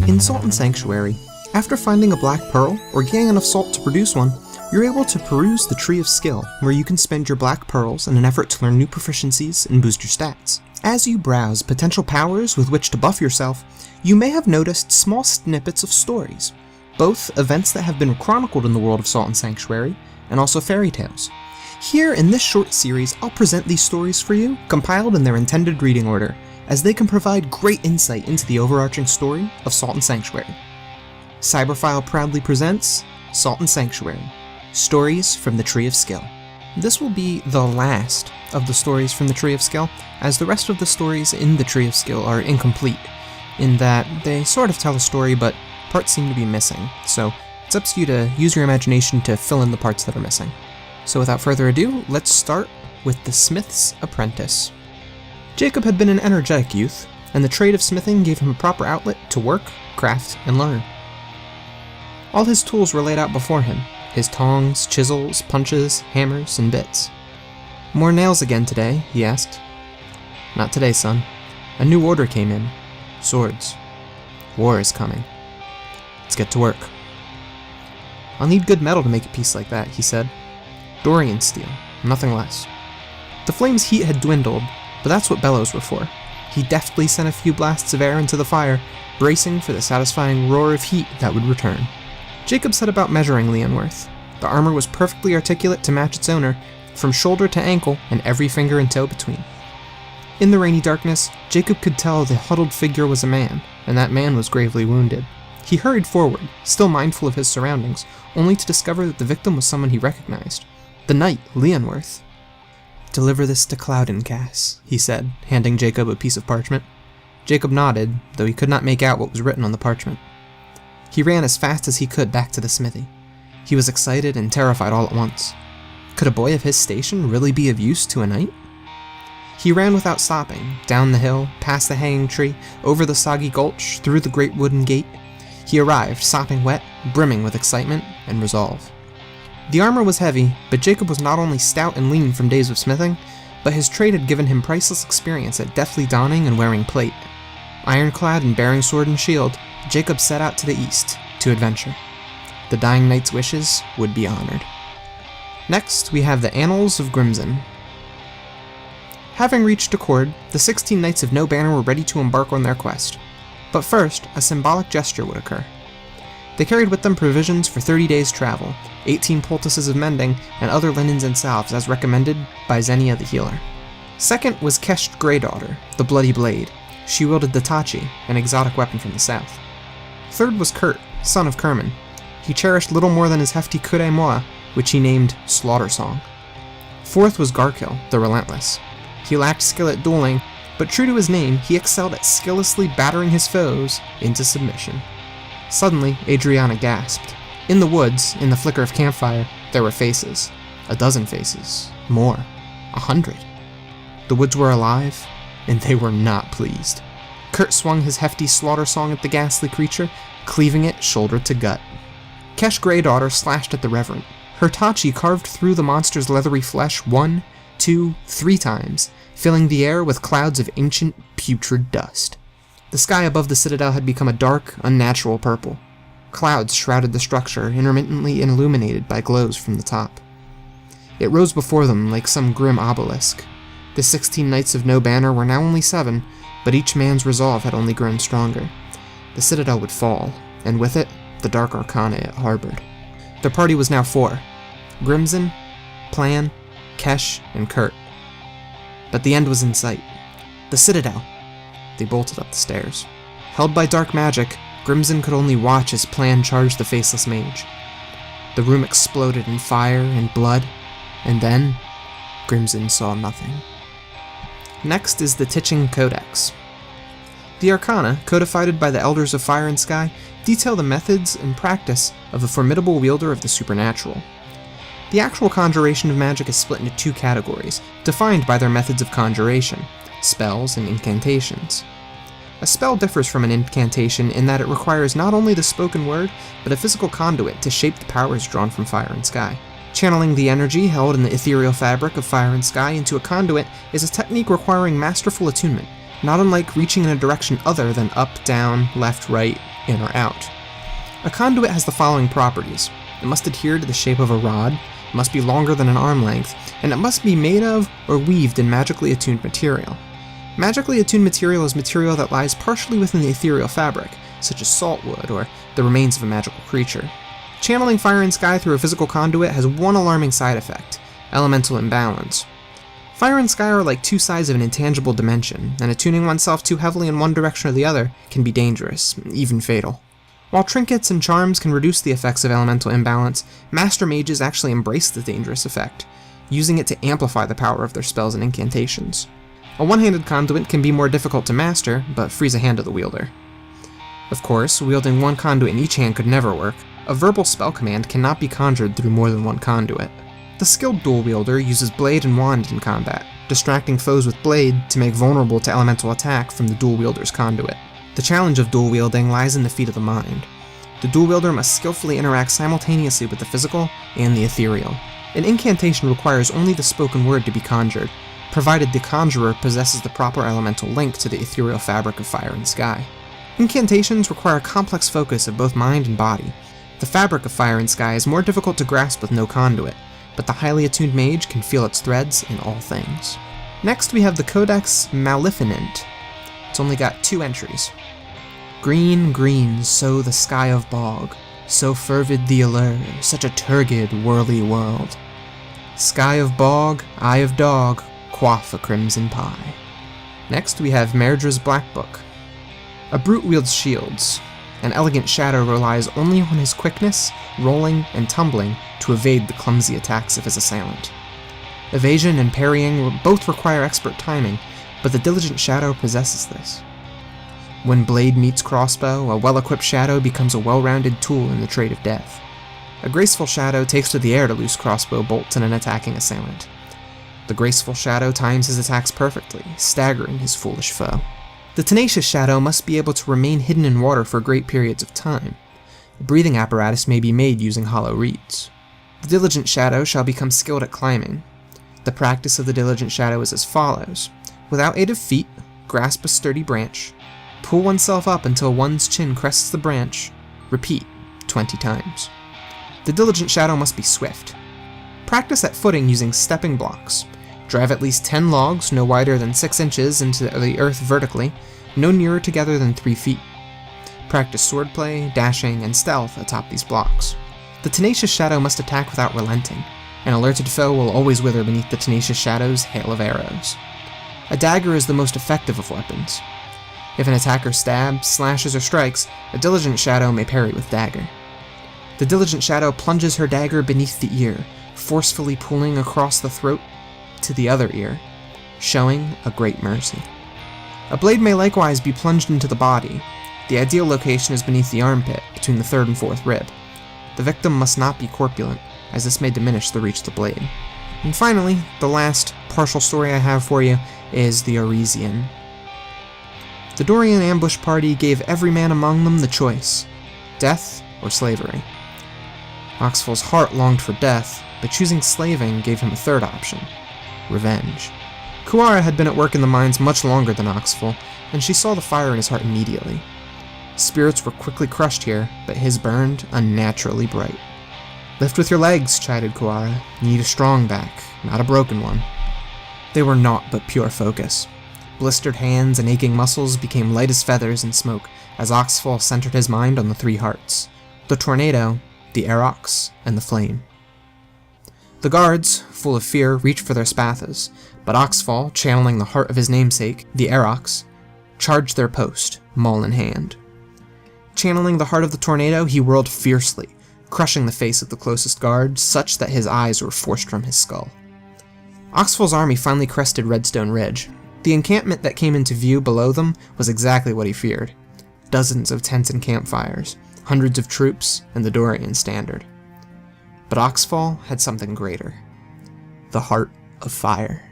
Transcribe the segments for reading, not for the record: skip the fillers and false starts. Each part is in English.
In Salt and Sanctuary, after finding a black pearl or getting enough salt to produce one, you're able to peruse the Tree of Skill, where you can spend your black pearls in an effort to learn new proficiencies and boost your stats. As you browse potential powers with which to buff yourself, you may have noticed small snippets of stories, both events that have been chronicled in the world of Salt and Sanctuary, and also fairy tales. Here in this short series, I'll present these stories for you, compiled in their intended reading order, as they can provide great insight into the overarching story of Salt and Sanctuary. Cyberphile proudly presents Salt and Sanctuary, Stories from the Tree of Skill. This will be the last of the stories from the Tree of Skill, as the rest of the stories in the Tree of Skill are incomplete, in that they sort of tell a story but parts seem to be missing, so it's up to you to use your imagination to fill in the parts that are missing. So without further ado, let's start with the Smith's Apprentice. Jacob had been an energetic youth, and the trade of smithing gave him a proper outlet to work, craft, and learn. All his tools were laid out before him, his tongs, chisels, punches, hammers, and bits. "More nails again today?" he asked. "Not today, son. A new order came in. Swords. War is coming. Let's get to work." "I'll need good metal to make a piece like that," he said. "Dorian steel, nothing less." The flame's heat had dwindled, but that's what bellows were for. He deftly sent a few blasts of air into the fire, bracing for the satisfying roar of heat that would return. Jacob set about measuring Leonworth. The armor was perfectly articulate to match its owner, from shoulder to ankle and every finger and toe between. In the rainy darkness, Jacob could tell the huddled figure was a man, and that man was gravely wounded. He hurried forward, still mindful of his surroundings, only to discover that the victim was someone he recognized. The knight, Leonworth. "Deliver this to Clouden, Cass," he said, handing Jacob a piece of parchment. Jacob nodded, though he could not make out what was written on the parchment. He ran as fast as he could back to the smithy. He was excited and terrified all at once. Could a boy of his station really be of use to a knight? He ran without stopping, down the hill, past the hanging tree, over the soggy gulch, through the great wooden gate. He arrived, sopping wet, brimming with excitement and resolve. The armor was heavy, but Jacob was not only stout and lean from days of smithing, but his trade had given him priceless experience at deftly donning and wearing plate. Ironclad and bearing sword and shield, Jacob set out to the east, to adventure. The dying knight's wishes would be honored. Next, we have the Animals of Grimson. Having reached Accord, the 16 Knights of No Banner were ready to embark on their quest. But first, a symbolic gesture would occur. They carried with them provisions for 30 days' travel, 18 poultices of mending, and other linens and salves as recommended by Xenia the healer. Second was Kesh Greydaughter, the Bloody Blade. She wielded the Tachi, an exotic weapon from the south. Third was Kurt, son of Kerman. He cherished little more than his hefty Kure Moa, which he named Slaughter Song. Fourth was Garkill, the Relentless. He lacked skill at dueling, but true to his name, he excelled at skilllessly battering his foes into submission. Suddenly, Adriana gasped. In the woods, in the flicker of campfire, there were faces. A dozen faces. More. 100. The woods were alive, and they were not pleased. Kurt swung his hefty slaughter song at the ghastly creature, cleaving it shoulder to gut. Kesh Greydaughter slashed at the Reverend. Her Tachi carved through the monster's leathery flesh 1, 2, 3 times, filling the air with clouds of ancient, putrid dust. The sky above the citadel had become a dark, unnatural purple. Clouds shrouded the structure, intermittently illuminated by glows from the top. It rose before them like some grim obelisk. The 16 Knights of No Banner were now only 7, but each man's resolve had only grown stronger. The citadel would fall, and with it, the dark arcana it harbored. Their party was now 4. Grimson, Plan, Kesh, and Kurt. But the end was in sight. The citadel! They bolted up the stairs. Held by dark magic, Grimson could only watch as Plan charged the faceless mage. The room exploded in fire and blood, and then, Grimson saw nothing. Next is the Teaching Codex. The Arcana, codified by the Elders of Fire and Sky, detail the methods and practice of a formidable wielder of the supernatural. The actual conjuration of magic is split into 2 categories, defined by their methods of conjuration, spells and incantations. A spell differs from an incantation in that it requires not only the spoken word, but a physical conduit to shape the powers drawn from fire and sky. Channeling the energy held in the ethereal fabric of fire and sky into a conduit is a technique requiring masterful attunement, not unlike reaching in a direction other than up, down, left, right, in, or out. A conduit has the following properties. It must adhere to the shape of a rod, it must be longer than an arm length, and it must be made of or weaved in magically attuned material. Magically attuned material is material that lies partially within the ethereal fabric, such as saltwood or the remains of a magical creature. Channeling fire and sky through a physical conduit has one alarming side effect: elemental imbalance. Fire and sky are like two sides of an intangible dimension, and attuning oneself too heavily in one direction or the other can be dangerous, even fatal. While trinkets and charms can reduce the effects of elemental imbalance, master mages actually embrace the dangerous effect, using it to amplify the power of their spells and incantations. A one-handed conduit can be more difficult to master, but frees a hand to the wielder. Of course, wielding one conduit in each hand could never work. A verbal spell command cannot be conjured through more than one conduit. The skilled dual wielder uses blade and wand in combat, distracting foes with blade to make vulnerable to elemental attack from the dual wielder's conduit. The challenge of dual wielding lies in the feat of the mind. The dual wielder must skillfully interact simultaneously with the physical and the ethereal. An incantation requires only the spoken word to be conjured, provided the conjurer possesses the proper elemental link to the ethereal fabric of fire and sky. Incantations require a complex focus of both mind and body. The fabric of fire and sky is more difficult to grasp with no conduit, but the highly attuned mage can feel its threads in all things. Next we have the Codex Malignant. It's only got 2 entries. Green, green, so the sky of bog, so fervid the allure, such a turgid, whirly world. Sky of bog, eye of dog, quaff a crimson pie. Next we have Merdra's Black Book. A brute wields shields. An elegant shadow relies only on his quickness, rolling, and tumbling to evade the clumsy attacks of his assailant. Evasion and parrying both require expert timing, but the diligent shadow possesses this. When blade meets crossbow, a well-equipped shadow becomes a well-rounded tool in the trade of death. A graceful shadow takes to the air to loose crossbow bolts in an attacking assailant. The graceful shadow times his attacks perfectly, staggering his foolish foe. The tenacious shadow must be able to remain hidden in water for great periods of time. A breathing apparatus may be made using hollow reeds. The diligent shadow shall become skilled at climbing. The practice of the diligent shadow is as follows. Without aid of feet, grasp a sturdy branch, pull oneself up until one's chin crests the branch, repeat 20 times. The diligent shadow must be swift. Practice at footing using stepping blocks. Drive at least 10 logs no wider than 6 inches into the earth vertically, no nearer together than 3 feet. Practice swordplay, dashing, and stealth atop these blocks. The tenacious shadow must attack without relenting. An alerted foe will always wither beneath the tenacious shadow's hail of arrows. A dagger is the most effective of weapons. If an attacker stabs, slashes, or strikes, a diligent shadow may parry with dagger. The diligent shadow plunges her dagger beneath the ear, forcefully pulling across the throat to the other ear, showing a great mercy. A blade may likewise be plunged into the body. The ideal location is beneath the armpit, between the 3rd and 4th rib. The victim must not be corpulent, as this may diminish the reach of the blade. And finally, the last partial story I have for you is the Eruzione. The Dorian ambush party gave every man among them the choice: death or slavery. Oxfall's heart longed for death, but choosing slaving gave him a third option: revenge. Kuara had been at work in the mines much longer than Oxfall, and she saw the fire in his heart immediately. Spirits were quickly crushed here, but his burned unnaturally bright. "Lift with your legs," chided Kuara. "You need a strong back, not a broken one." They were naught but pure focus. Blistered hands and aching muscles became light as feathers in smoke as Oxfall centered his mind on the 3 hearts: the tornado, the Erox, and the flame. The guards, full of fear, reached for their spathas, but Oxfall, channeling the heart of his namesake, the Erox, charged their post, maul in hand. Channeling the heart of the tornado, he whirled fiercely, crushing the face of the closest guard such that his eyes were forced from his skull. Oxfall's army finally crested Redstone Ridge. The encampment that came into view below them was exactly what he feared: dozens of tents and campfires, hundreds of troops, and the Dorian standard. But Oxfall had something greater: the Heart of Fire.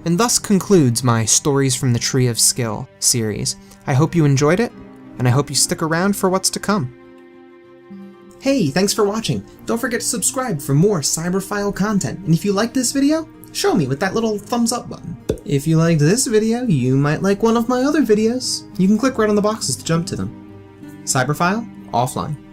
And thus concludes my Stories from the Tree of Skill series. I hope you enjoyed it, and I hope you stick around for what's to come. Hey, thanks for watching! Don't forget to subscribe for more Cyberphile content, and if you like this video, show me with that little thumbs up button. If you liked this video, you might like one of my other videos. You can click right on the boxes to jump to them. Cyberphile, offline.